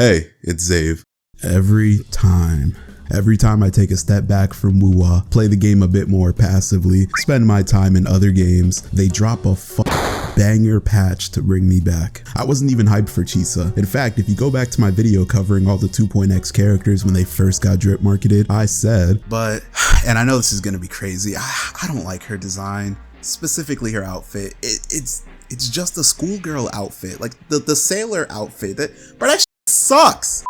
Hey, it's Zave. Every time I take a step back from Wuwa, play the game a bit more passively, spend my time in other games, they drop a banger patch to bring me back. I wasn't even hyped for Chisa. In fact, if you go back to my video covering all the 2.x characters when they first got drip marketed, I said, and I know this is gonna be crazy, I don't like her design, specifically her outfit. It's just a schoolgirl outfit, like the sailor outfit. That shit sucks.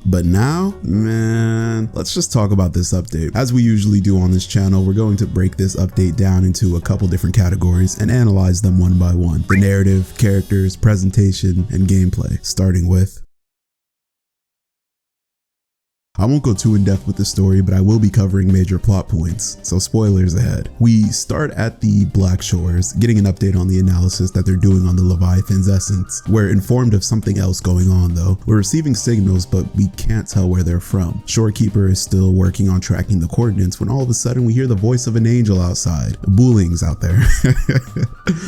But now, man, let's just talk about this update. As we usually do on this channel, we're going to break this update down into a couple different categories and analyze them one by one. The narrative, characters, presentation, and gameplay, starting with... I won't go too in depth with the story, but I will be covering major plot points, so spoilers ahead. We start at the Black Shores, getting an update on the analysis that they're doing on the Leviathan's essence. We're informed of something else going on though. We're receiving signals, but we can't tell where they're from. Shorekeeper is still working on tracking the coordinates when all of a sudden we hear the voice of an angel outside. Booling's out there.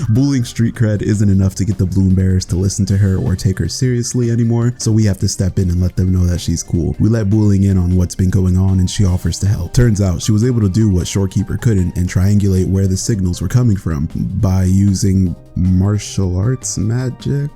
Booling's street cred isn't enough to get the Bloom Bearers to listen to her or take her seriously anymore, so we have to step in and let them know that she's cool. We let Booling in on what's been going on and she offers to help. Turns out she was able to do what Shorekeeper couldn't and triangulate where the signals were coming from by using martial arts magic.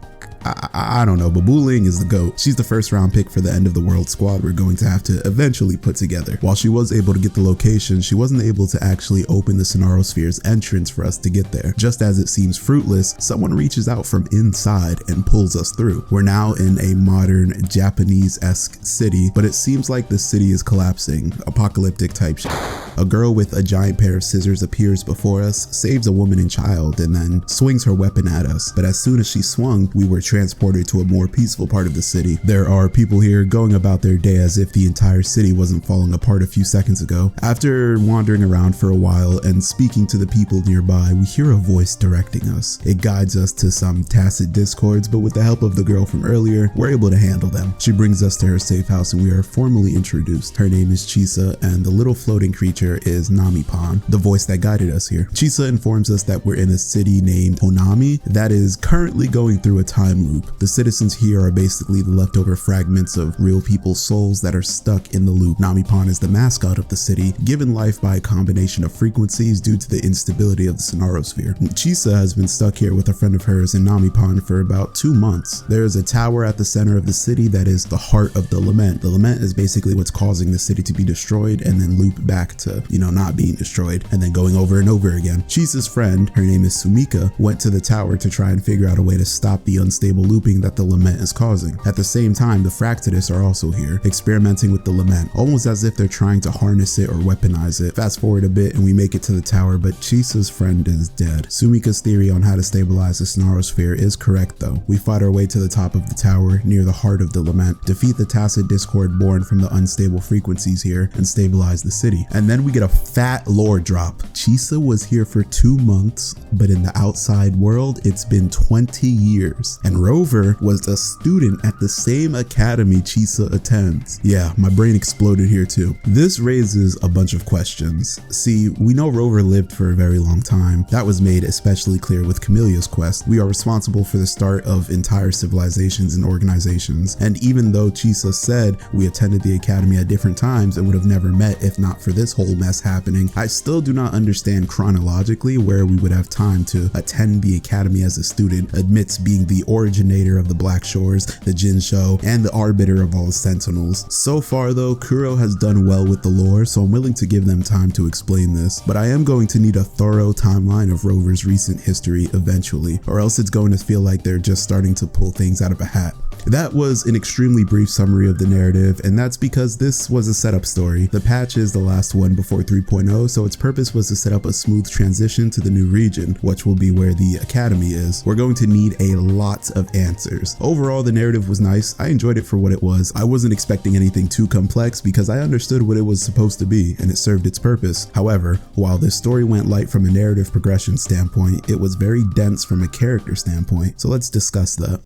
I don't know, but Booling is the GOAT. She's the first round pick for the end of the world squad we're going to have to eventually put together. While she was able to get the location, she wasn't able to actually open the Sonarosphere's entrance for us to get there. Just as it seems fruitless, someone reaches out from inside and pulls us through. We're now in a modern Japanese-esque city, but it seems like the city is collapsing, apocalyptic type shit. A girl with a giant pair of scissors appears before us, saves a woman and child, and then swings her weapon at us. But as soon as she swung, we were transported to a more peaceful part of the city. There are people here going about their day as if the entire city wasn't falling apart a few seconds ago. After wandering around for a while and speaking to the people nearby, we hear a voice directing us. It guides us to some tacit discords, but with the help of the girl from earlier, we're able to handle them. She brings us to her safe house and we are formally introduced. Her name is Chisa and the little floating creature is Nami-Pan, the voice that guided us here. Chisa informs us that we're in a city named Honami that is currently going through a time loop. The citizens here are basically the leftover fragments of real people's souls that are stuck in the loop. Nami-Pan is the mascot of the city, given life by a combination of frequencies due to the instability of the Sonarosphere. Chisa has been stuck here with a friend of hers and Nami-Pan for about 2 months. There is a tower at the center of the city that is the heart of the lament. The lament is basically what's causing the city to be destroyed and then loop back to, not being destroyed and then going over and over again. Chisa's friend, her name is Sumika, went to the tower to try and figure out a way to stop the unstable looping that the lament is causing. At the same time, the Fractidus are also here, experimenting with the lament, almost as if they're trying to harness it or weaponize it. Fast forward a bit and we make it to the tower, but Chisa's friend is dead. Sumika's theory on how to stabilize the Sonarosphere is correct though. We fight our way to the top of the tower, near the heart of the lament, defeat the tacit discord born from the unstable frequencies here, and stabilize the city. And then we get a fat lore drop. Chisa was here for 2 months, but in the outside world, it's been 20 years. And Rover was a student at the same academy Chisa attends. Yeah, my brain exploded here too. This raises a bunch of questions. See, we know Rover lived for a very long time. That was made especially clear with Camellia's quest. We are responsible for the start of entire civilizations and organizations. And even though Chisa said we attended the academy at different times and would have never met if not for this whole mess happening, I still do not understand chronologically where we would have time to attend the academy as a student amidst being the originator of the Black Shores, the Jinsho, and the arbiter of all the Sentinels. So far though, Kuro has done well with the lore, so I'm willing to give them time to explain this, but I am going to need a thorough timeline of Rover's recent history eventually, or else it's going to feel like they're just starting to pull things out of a hat. That was an extremely brief summary of the narrative, and that's because this was a setup story. The patch is the last one before 3.0, so its purpose was to set up a smooth transition to the new region, which will be where the academy is. We're going to need a lot of answers. Overall, the narrative was nice. I enjoyed it for what it was. I wasn't expecting anything too complex because I understood what it was supposed to be, and it served its purpose. However, while this story went light from a narrative progression standpoint, it was very dense from a character standpoint, so let's discuss that.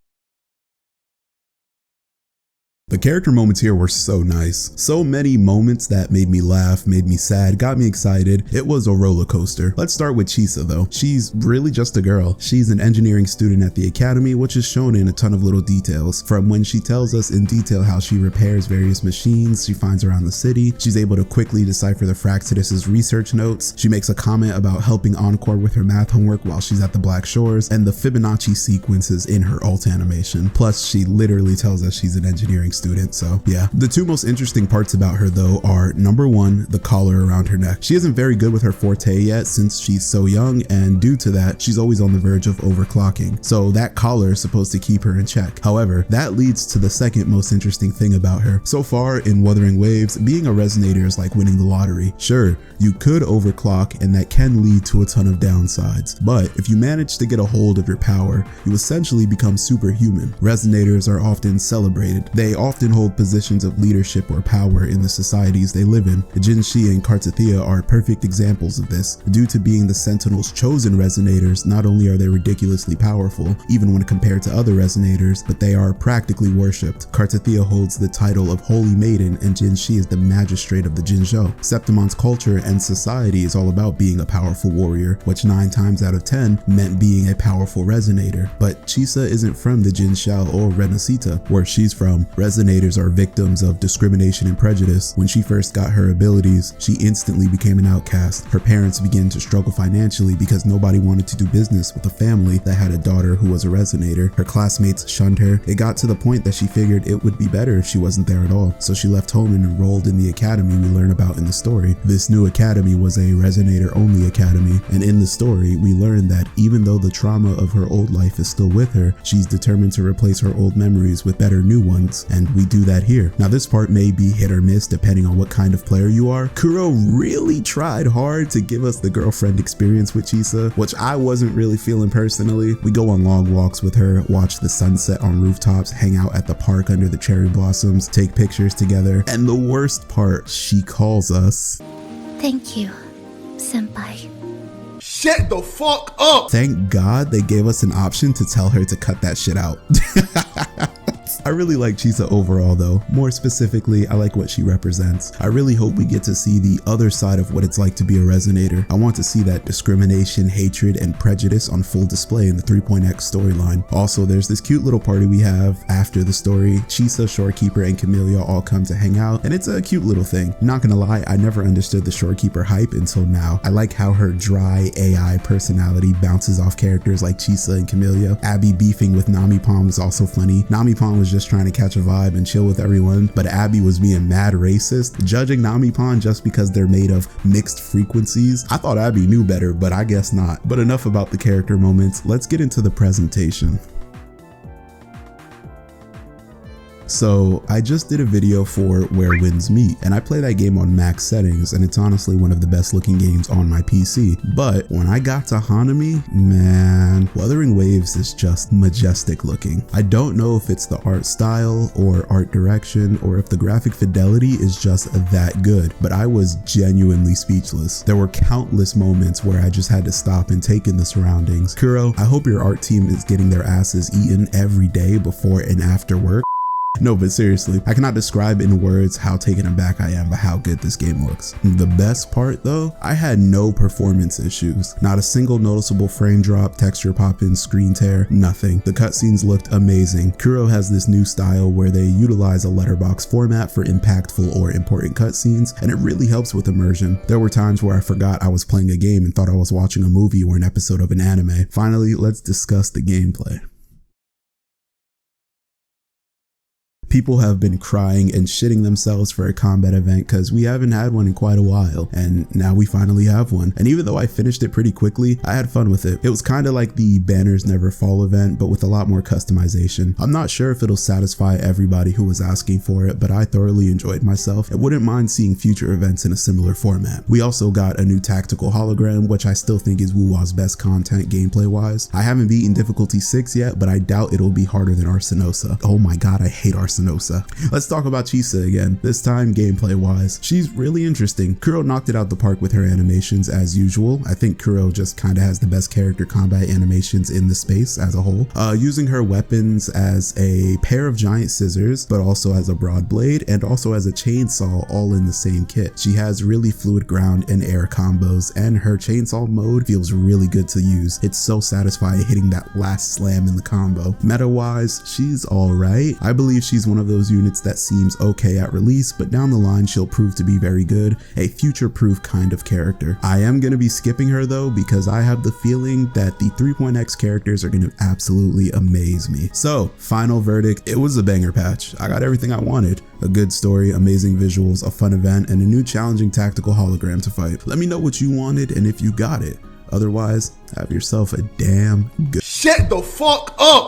The character moments here were so nice. So many moments that made me laugh, made me sad, got me excited. It was a roller coaster. Let's start with Chisa though. She's really just a girl. She's an engineering student at the academy, which is shown in a ton of little details. From when she tells us in detail how she repairs various machines she finds around the city. She's able to quickly decipher the Fractidus's research notes. She makes a comment about helping Encore with her math homework while she's at the Black Shores, and the Fibonacci sequences in her alt animation. Plus, she literally tells us she's an engineering student, so yeah. The two most interesting parts about her though are, number one, the collar around her neck. She isn't very good with her forte yet since she's so young, and due to that, she's always on the verge of overclocking. So that collar is supposed to keep her in check. However, that leads to the second most interesting thing about her. So far in Wuthering Waves, being a resonator is like winning the lottery. Sure, you could overclock and that can lead to a ton of downsides, but if you manage to get a hold of your power, you essentially become superhuman. Resonators are often celebrated. They often hold positions of leadership or power in the societies they live in. Jinshi and Kartathea are perfect examples of this. Due to being the Sentinel's chosen resonators, not only are they ridiculously powerful, even when compared to other resonators, but they are practically worshipped. Kartathea holds the title of Holy Maiden, and Jinshi is the magistrate of the Jinzhou. Septimon's culture and society is all about being a powerful warrior, which 9 times out of 10 meant being a powerful resonator. But Chisa isn't from the Jinzhou or Renacita. Where she's from, resonators are victims of discrimination and prejudice. When she first got her abilities, she instantly became an outcast. Her parents began to struggle financially because nobody wanted to do business with a family that had a daughter who was a resonator. Her classmates shunned her. It got to the point that she figured it would be better if she wasn't there at all. So she left home and enrolled in the academy we learn about in the story. This new academy was a resonator-only academy, and in the story, we learn that even though the trauma of her old life is still with her, she's determined to replace her old memories with better new ones, and we do that here. Now this part may be hit or miss depending on what kind of player you are. Kuro really tried hard to give us the girlfriend experience with Chisa, which I wasn't really feeling personally. We go on long walks with her, watch the sunset on rooftops, hang out at the park under the cherry blossoms, take pictures together, and the worst part, she calls us. Thank you, senpai. Shut the fuck up! Thank God they gave us an option to tell her to cut that shit out. I really like Chisa overall though. More specifically, I like what she represents. I really hope we get to see the other side of what it's like to be a resonator. I want to see that discrimination, hatred, and prejudice on full display in the 3.x storyline. Also, there's this cute little party we have after the story. Chisa, Shorekeeper, and Camellia all come to hang out, and it's a cute little thing. Not gonna lie, I never understood the Shorekeeper hype until now. I like how her dry AI personality bounces off characters like Chisa and Camellia. Abby beefing with Namipon was also funny. Namipon was just trying to catch a vibe and chill with everyone, but Abby was being mad racist, judging Namipon just because they're made of mixed frequencies. I thought Abby knew better, but I guess not. But enough about the character moments, let's get into the presentation. So I just did a video for Where Winds Meet, and I play that game on max settings, and it's honestly one of the best looking games on my PC. But when I got to Hanami, man, Wuthering Waves is just majestic looking. I don't know if it's the art style or art direction, or if the graphic fidelity is just that good, but I was genuinely speechless. There were countless moments where I just had to stop and take in the surroundings. Kuro, I hope your art team is getting their asses eaten every day before and after work. No, but seriously, I cannot describe in words how taken aback I am by how good this game looks. The best part though, I had no performance issues. Not a single noticeable frame drop, texture pop-in, screen tear, nothing. The cutscenes looked amazing. Kuro has this new style where they utilize a letterbox format for impactful or important cutscenes, and it really helps with immersion. There were times where I forgot I was playing a game and thought I was watching a movie or an episode of an anime. Finally, let's discuss the gameplay. People have been crying and shitting themselves for a combat event because we haven't had one in quite a while, and now we finally have one. And even though I finished it pretty quickly, I had fun with it. It was kind of like the Banners Never Fall event, but with a lot more customization. I'm not sure if it'll satisfy everybody who was asking for it, but I thoroughly enjoyed myself and wouldn't mind seeing future events in a similar format. We also got a new tactical hologram, which I still think is Wuwa's best content gameplay wise. I haven't beaten difficulty 6 yet, but I doubt it'll be harder than Arsinosa. Oh my god, I hate Arsinosa. Sanosa. Let's talk about Chisa again, this time gameplay wise. She's really interesting. Kuro knocked it out the park with her animations as usual. I think Kuro just kind of has the best character combat animations in the space as a whole. Using her weapons as a pair of giant scissors, but also as a broad blade and also as a chainsaw, all in the same kit. She has really fluid ground and air combos, and her chainsaw mode feels really good to use. It's so satisfying hitting that last slam in the combo. Meta wise, she's alright. I believe she's one of those units that seems okay at release, but down the line she'll prove to be very good, a future-proof kind of character. I am going to be skipping her though, because I have the feeling that the 3.x characters are going to absolutely amaze me. So, final verdict, it was a banger patch. I got everything I wanted. A good story, amazing visuals, a fun event, and a new challenging tactical hologram to fight. Let me know what you wanted and if you got it. Otherwise, have yourself a damn good. Shut the fuck up!